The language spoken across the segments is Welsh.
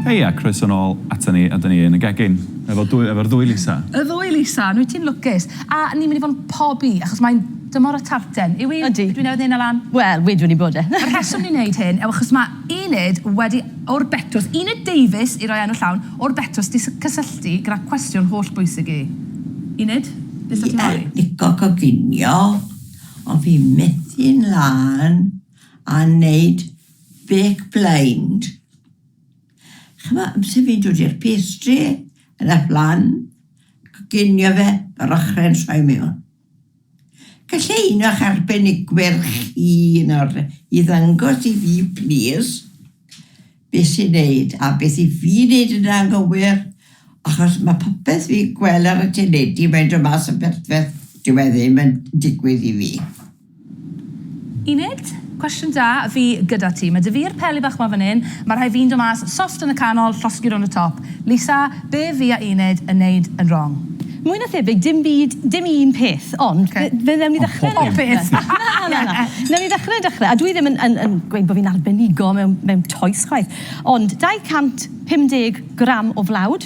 Heia, croeso nôl ato ni, a dyn ni yn y gegin, efo'r ddwy Lisa. Y ddwy Lisa, nhw ti'n lwcus. A ni'n mynd i fod yn pobi, achos mae'n dymor o tarten. Yw i, dwi'n newid hyn lan? Wel, wedwn ni bod e. Y rheswm ni'n neud hyn, achos mae Enid wedi, o'r betws, Enid Davies, i roi enw llawn, o'r betws, di cysylltu gyda cwestiwn holl bwysig i. Enid, beth ydych chi'n holi? Lico coginio, ond fi methu'n lan a wneud bake blind. Chyma, amser fi'n dod i'r pastry yn y plan, coginio fe yr ochrau'n troi mewn. Gallai un o'ch arbenigwyr chi i ddangos i fi, please, beth sy'n neud a beth i fi wneud yn anghywir, achos mae popeth fi gweld ar y teledu mae'n dod mas o berffaith dyw e ddim yn digwydd i fi. Enid, cwestiwn da fi gyda ti. Mae dy fi'r peli bach ma fan hyn, mae rhai fi'n dod mas soft yn y canol, llosgi rhwng y top. Lisa, be fi a Enid yn neud yn wrong? Mwy na thebyg, dim un peth, ond fe ddewn ni ddechrau. Pob peth. Na. Newn ni dechrau. A dwi ddim yn gweud bod fi'n arbenigo mewn toes chwaith. Ond 250 gram o flawd,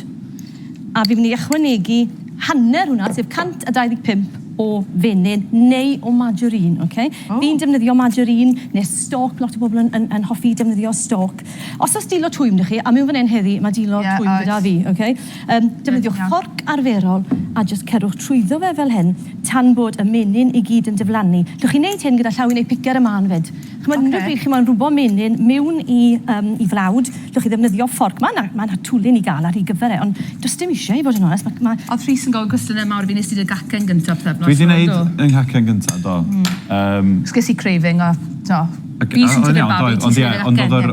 a fi'n mynd i ychwanegu hanner hwnna, sef 125 o fenyn neu o margarine, okay? Fi'n defnyddio margarine neu stoc, lot o bobl yn hoffi defnyddio stoc. Os oes dilo twym dych chi, a mewn fan hyn heddi, mae dilo twym gyda fi, okay? Defnyddiwch fforc arferol a jyst cerwch trwyddo fe fel hyn tan bod y menyn i gyd yn diflannu. Dwch chi'n neud hyn gyda llaw i neu picer y man fyd. Unrhyw bryd chi moyn rwbo menyn mewn i flawd, dwch chi ddefnyddio fforc. Mae'n hatwlyn i gael ar ei gyfer e, ond does dim eisiau i fod yn onest. Oedd Rhys yn gofyn cwestiynau mawr fi nes i dy gacen gyntaf. Dwi wedi gwneud yng nghacen gyntaf, do. Sges i craving o, do. Fi sy'n tyfu'r babi, ti'n sy'n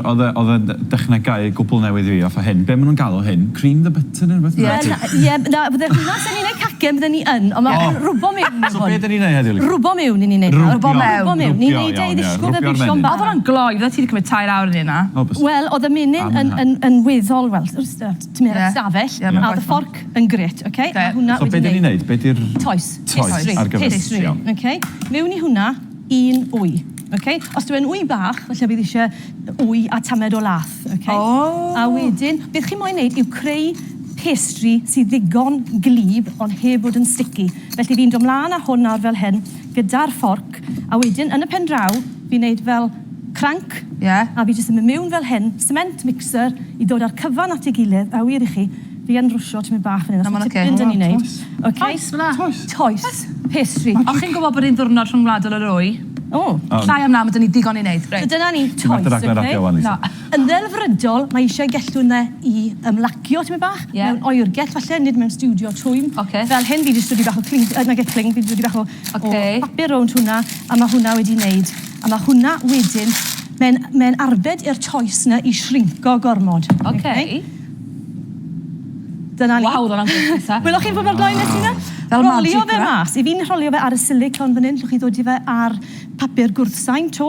Ond oedd y dechnegau gwbl newydd i fi off o hyn. Be maen nhw'n galw hyn? Cream the button neu rhywbeth? Ie, bydde hwnna sy'n ni'n neud cacen, bydde ni yn, ond mae'n rwbo mewn. So be dyn ni'n neud heddiw? Rwbo mewn i ni'n neud. Rwbo mewn. Ni'n neud ei ddisgwyl fe bision bach. Oedd hwnna'n gloi, fydde ti wedi cymryd 2 awr yn yna? Wel, oedd y menyn yn weddol, wel, ti'n mynd stafell, a oedd y fforc yn gret, oce? So be dyn ni'n neud? Be di'r... Toes. Ar gyfer. Pastry, oce? Mewn i hwnna, 1 wy. Okay? Os dwi'n wy bach, felly bydd eisiau wy a tamed o lath. Okay? A wedyn, beth chi moyn wneud yw creu pastry sydd ddigon glyb ond heb bod yn sticky. Felly fi'n dod mlaen â hwn nawr fel hyn, gyda'r fforc, a wedyn yn y pen draw, fi'n wneud fel cranc, a fi jyst yn mynd mewn fel hyn, cement mixer, i ddod â'r cyfan at ei gilydd, a wir i chi, fi yn rwsio ti'n mynd bach fan hyn, os mae tipyn dyn ni'n neud. Toes, fyna? Toes, pastry. O chi'n gwybod bod i'n ddwrnod rhwng wladol yr wy? Llai am na, mae dyn ni digon i wneud. Dyna ni toes, Yn ddelfrydol, mae eisiau gellwn i ymlacio, ti'n mynd bach, mewn oergell, falle, nid mewn studio twym. Fel hyn, fi wedi stwdi bach o cling, fi wedi stwdi bach o papur rownd hwnna, a mae hwnna wedi wneud. A mae hwnna wedyn, mae'n arbed i'r toes na i shrinco gormod. Dyna ni. Waw, dyna'n gwybod. Welwch chi'n fod o'r gloen nes yna? Rolio fe mas. I fi'n rolio fe ar y silicon fan hyn, llwch chi ddod i fe ar papur gwrthsain to.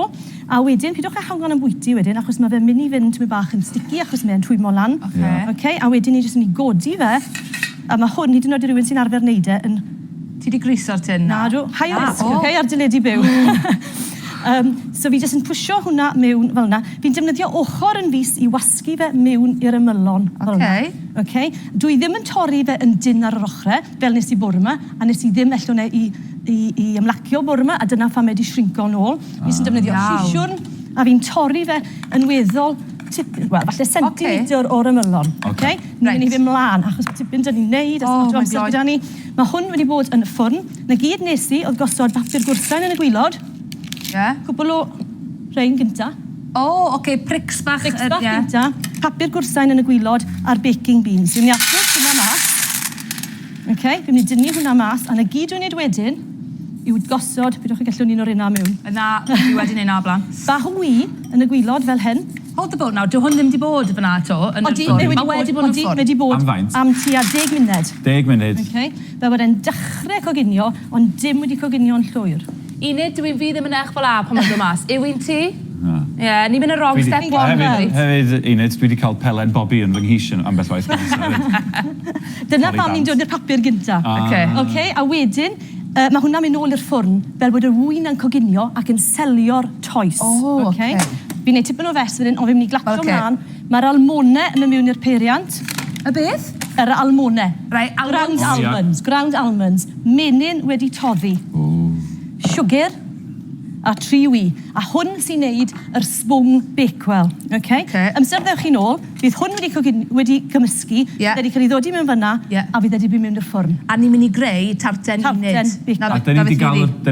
A wedyn, pidwch eich hangon yn bwyty wedyn, achos mae fe'n mynd i fynd mewn bach yn sticky, achos mae'n twymo lan. A wedyn ni jyst yn ei godi fe. A mae hwn, hyd yn oed i rywun sy'n arfer wneud e yn... Ti di griso'r tin na? Nadw. High risk, ar dyledu byw. So fi jyst yn pwysio hwnna mewn fel yna. Fi'n defnyddio ochr yn fus i wasgu fe mewn i'r ymylon fel yna. Dwi ddim yn torri fe yn dyn ar yr ochrau, fel nes i bwr yma, a nes i ddim ellwn i ymlacio bwr yma, a dyna phan mae di shrinco nôl. Fi'n defnyddio sisiwrn, a fi'n torri fe yn weddol, wel, falle centimetr o'r ymylon. Ni'n mynd i fi mlaen, achos tipyn dyn ni'n neud, mae hwn wedi bod yn y ffwrn. Na gyd nes i, oedd gosod papur gwrthsain yn y gwylod. Cwbl o rhain gynta. Prics bach. Prics bach gynta. Papur gwrthsain yn y gwylod a'r baking beans. Fi'n mynd i athros hwnna mas. Fi'n mynd i dynnu hwnna mas. A na gyd o'n neud wedyn, yw gosod, bydwch chi gallwn un o'r unna mewn. Yna, fi wedi neud na blan. Bach o wy yn y gwylod fel hyn. Hold the boat now, dyw hwn ddim di bod fyna to. Mae wedi bod yn ffwrn. Mae wedi bod am tua 10 munud. 10 munud. Fe wedyn dechrau coginio, ond dim wedi coginio'n llwyr. Enid, dwi'n fi ddim yn eich fel a pan mae'n dod mas. Yw un ti? Ie, ni'n mynd y wrong step one. Hefyd, Enid, dwi wedi cael pelen Bobby yn fy nghysion am beth waith. Dyna pam ni'n dod i'r papur gynta. A wedyn, mae hwnna'n mynd nôl i'r ffwrn, fel bod y wyn yn coginio ac yn selio'r toes. Fi'n neud tipyn o fes wedyn, ond fi'n mynd i glacio mlaen Mae'r almonau yn mynd mewn i'r peiriant. Y beth? Yr almonau. Rai, Ground almonds. almonds. Ground almonds. Menyn wedi toddi. Siwgr a 3 wy. A hwn sy'n neud yr sbwng Bakewell. Okay? Amser ddewch chi nôl, bydd hwn wedi cymysgu, wedi cael ei ddodi mewn fyna, a fydd wedi bydd mewn i'r ffwrn. A ni'n mynd i greu tarten uned. Bakewell. A da ni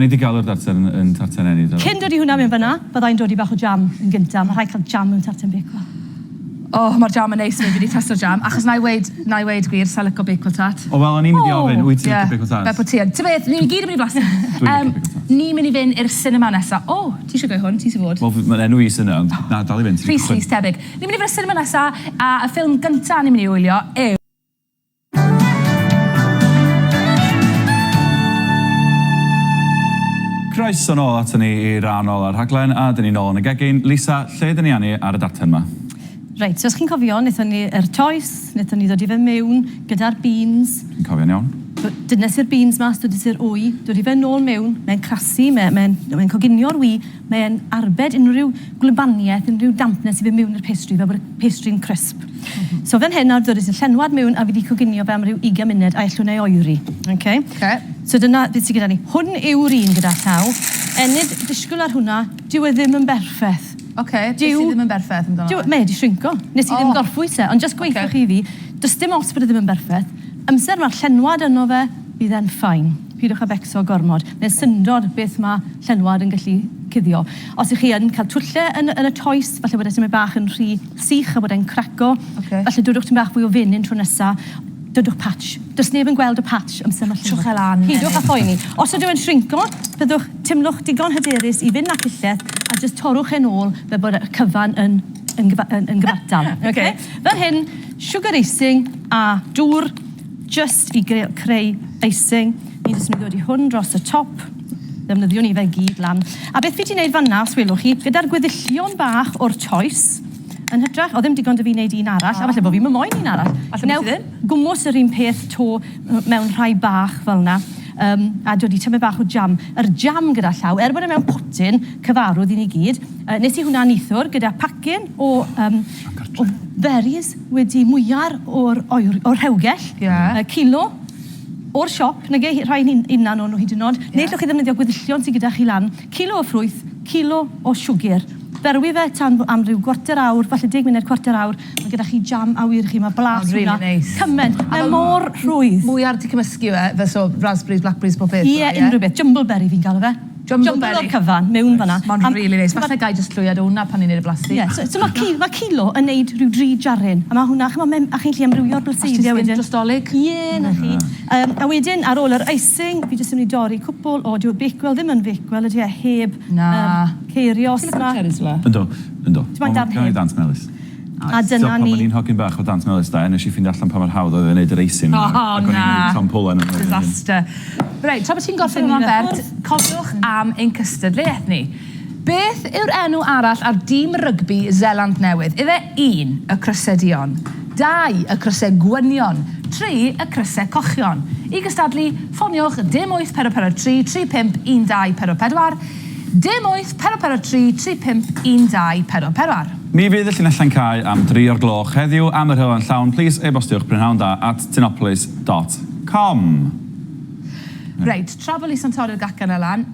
wedi gael yr tarten yn tarten enid. Cyn dod i hwnna mewn fyna, byddai'n dod i bach o jam yn gyntaf. Mae rhaid cael jam mewn tarten Bakewell. Mae'r jam yn neis, fi wedi testo jam, achos na i weid gwir, sa'n licio Bakewell Tart. O, wel, o'n i'n mynd i ofyn, wyt ti'n licio Bakewell Tart? Be po ti yn. Ty beth, ni'n gyd yn mynd i blasu. Ni'n mynd i fynd i'r cinema nesa. O, ti eisiau goi hwn, ti eisiau fod? Wel, mae'n enw i sy'n yna, na, dal i fynd. Rhys tebyg. Ni'n mynd i fynd i'r cinema nesa, a y ffilm gyntaf ni'n mynd i wylio yw... Croeso nôl ato ni i ran ôl ar rhaglen, a dyn ni nôl yn y gegin. Lisa, lle dyn ni anu ar y darten yma? Reit, so os chi'n cofio, wnaethon ni yr toes, wnaethon ni ddod i fe mewn gyda'r beans. Chi'n cofio'n iawn? Dydnes i'r beans mas, dod i'r wy, dod i fe nôl mewn, mae'n crasu, mae'n coginio'r wy, mae'n arbed unrhyw glwbaniaeth, unrhyw dampness i fe mewn i'r pastry, fel bod y pastry'n crisp. So fe'n hyn dod i'r llenwad mewn, a fi wedi coginio fe am rhyw 20 munud, a ellwn ei oeri. So dyna beth sydd gyda ni. Hwn yw'r un gyda llaw. Enid, disgwyl ar hwnna, dyw e ddim yn berffaith. Beth sydd ddim yn berffaith amdano? Me, di shrinko. Nes i ddim gorffwys e, ond just gweithio chi fi, does dim os bod e ddim yn berffaith. Amser mae'r llenwad yno fe, bydd e'n ffain. Pidwch a becso gormod. Neu'n syndod beth mae llenwad yn gallu cuddio. Os ych chi yn cael twlle yn y toes, falle bod e'n bach yn rhy sych a bod e'n craco, falle dodwch ti'n bach fwy o fenyn tro nesaf, dodwch patch. Does neb yn gweld y patch amser mae llenwad. Trwch e lan. Pidwch a phoeni. Os ydw yn shrinko, byddwch timlwch digon hyderus i fynd ac illeth a jyst torwch e'n ôl fe bod y cyfan yn gyfartal. Fel hyn, sugar icing a dŵr just i creu icing. Ni jyst yn dod i hwn dros y top. Ddefnyddio ni fe gyd lan. A beth fi ti'n neud fanna, os welwch chi, gyda'r gweddillion bach o'r toes, yn hydrach, o ddim digon dy fi wneud un arall, a falle bod fi'n moyn un arall. Newch gwmws yr un peth to mewn rhai bach fel yna, a dod i tyfu bach o jam. Yr jam gyda llaw, bod e mewn potyn cyfarwydd i ni gyd, nes i hwnna nithwr gyda pacyn o berries wedi mwyar o'r rhewgell, kilo o'r siop, nag e rhai unan o'n nhw hyd yn oed, neu llwch chi ddefnyddio gweddillion sydd gyda chi lan, kilo o ffrwyth, kilo o siwgr. Berwi fe tan am ryw kwarter awr, falle 10 munud, kwarter awr, mae gyda chi jam awyr chi, mae blas hwnna. Cymen, mae mor rhwydd. Mwyar ti cymysgu fe so raspberries, blackberries, bob beth? Ie, unrhyw beth. Jumbleberry fi'n gael fe. Jumble o'r cyfan, mewn fanna. Mae'n really neis. Falle gai jyst llwyad o hwnna pan ni'n neud y blasti. So mae kilo yn neud rhyw 3 jaryn. A mae hwnna, a chi'n lli amrywio'r blyseidio wedyn. Drostolig? Ie, na chi. A wedyn, ar ôl yr icing, fi jyst yn mynd i dorri cwpl o diw'r Bakewell, ddim yn Bakewell, ydy e heb ceirios na. Ynddo. Mae'n darn heb. Dant melys. A dyna ni... ni... Pan o'n i'n hogyn bach o dant melys da, nes i ffind allan pa mae'r hawdd oedd yn neud yr icing. Disaster. Reit, tra bod ti'n gorffen yma'n Bert, cofiwch am ein cystadleuaeth ni. Beth yw'r enw arall ar dîm rygbi Zeland Newydd? Ife 1, y crysau dion, 2, y crysau gwynion, 3, y crysau cochion. I gystadlu, ffoniwch dim 8 443 35 12 44, dim 8 443 35 12 44. Mi fydd y llinellau cae am 3 o'r gloch heddiw am yr hylan llawn. Please e-bostiwch prynhawn@tinopolis.com. Reit, tra bod Lisa'n torri'r gacen y lan,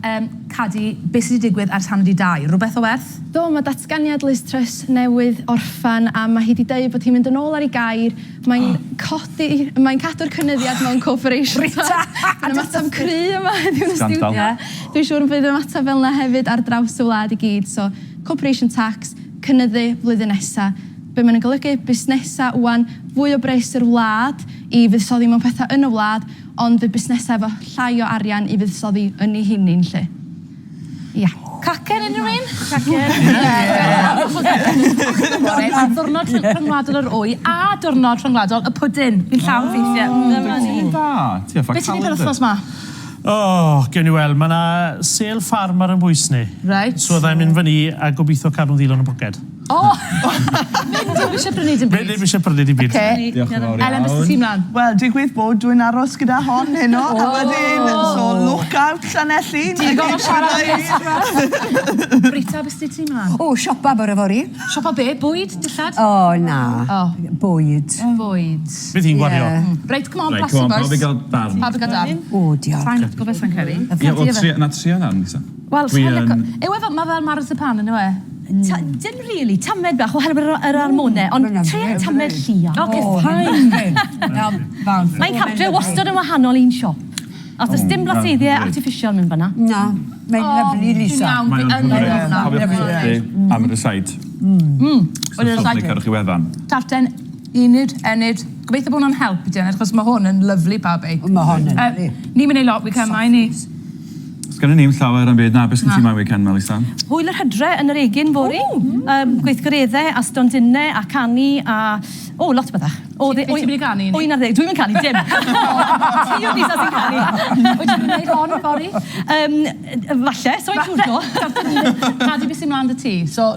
Cadi, beth sydd wedi digwydd ers hanner 2? Rhywbeth o werth? Do, mae datganiad Liz Truss newydd orffan a mae hi wedi dweud bod hi'n mynd yn ôl ar ei gair. Mae'n cadw'r cynyddiad mewn corporation tax. Yn ymateb cry yma heddiw yn y studio. Dwi'n siŵr yn bydd ymateb fel yna hefyd ar draws y wlad i gyd. So, corporation tax, cynyddu flwyddyn nesaf. Be mae'n golygu busnesau wwan fwy o bres yr wlad i fuddsoddi mewn pethau yn y wlad, ond fydd busnesau efo llai o arian i fuddsoddi yn ei hunin lle. Ia. Cacen unrhyw un? Cacen. Mae'n ddwrnod rhyngwladol yr wy a diwrnod rhyngwladol y pwdin. Fi'n llawn ffeithiau. Beth sy'n ei penwythnos ma? Gewn ni weld, mae yna sale ffarm ar yn bwys ni. Right. So, ddau'n mynd fyny a gobeithio cadw'n ddilyn y bwged. O! Mynd i eisiau prynu dim Be byd. ddim eisiau prynu dim byd. Okay. Diolch yn fawr Elen, bys iawn. ti mlaen? Wel, digwydd bod dwi'n aros gyda hon heno, a wedyn, so look out Llanelli. Digon o siarad. Brita, bys ti mlaen? O, siopa bore fori. Siopa be? Bwyd? Dillad? O, na. O. Bwyd. Bwyd. Bydd hi'n gwario. Reit, come on, Right, plastic come on, boys. pawb i gael darn. Pawb i gael darn. O, diolch. Sa'n gofio sa'n ceri. Ie, wel, na trio darn, Lisa. Wel, Dwi sa'n yn- licio... Yw efo, mae fel marzipan yn yw e? Dim really, tamed bach oherwydd yr armonau, ond tre tamed llia. O, ffain. Mae'n cartre wastad yn wahanol un siop. Os oes dim blaseddiau artificial mynd fanna. Na, mae'n lyflu, Lisa. Mae'n Yn hyfryd. iawn. Cofiwch chdi am yr aside. Yr aside. Sy'n cerwch i wefan. Tarten, unid, enid. Gobeithio bod hwnna'n help i dyn, achos mae hwn yn lyflu pawb ei. Mae hon yn lyflu. Ni'n mynd i lot weekend mae ni. Sgynny ni'n llawer am byd na, beth sy'n ti mae'n weekend, Melissa? Hwyl yr hydre yn yr egin fori. Gweithgareddau a stondinau a canu a... O, lot o bethach. Be ti'n mynd i canu? 11, dwi'n mynd canu, dim. Ti o Lisa sy'n canu. Wyt ti'n mynd i wneud hon, Bori? Falle, so i'n twrgo. Cadi beth sy'n mlaen dy ti, so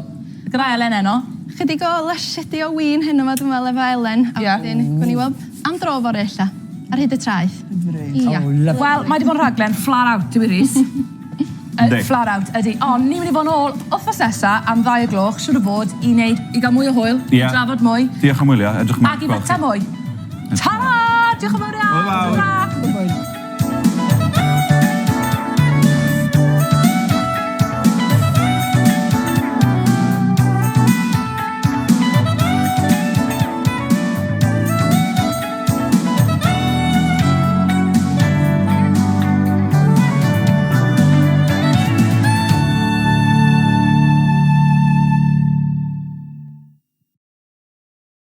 gyda Elen eno. Chydig o lysedi o win hyn yma dwi'n meddwl efo Elen. A Ie. wedyn, gwni i weld am dro fori illa. Ar hyd y traeth. Ia. Wel, mae di bod yn rhaglen flat out, dwi rhys. Yndi. Flat out, ydy. Ond ni'n mynd i fod yn ôl wythnos nesa am 2 gloch, siwr o fod, i gael mwy o hwyl, i Ie. drafod mwy, Diolch am wylio, edrych ac i bita mwy. Ta-ra! Diolch yn fawr iawn! Hwyl fawr. Ta-ra!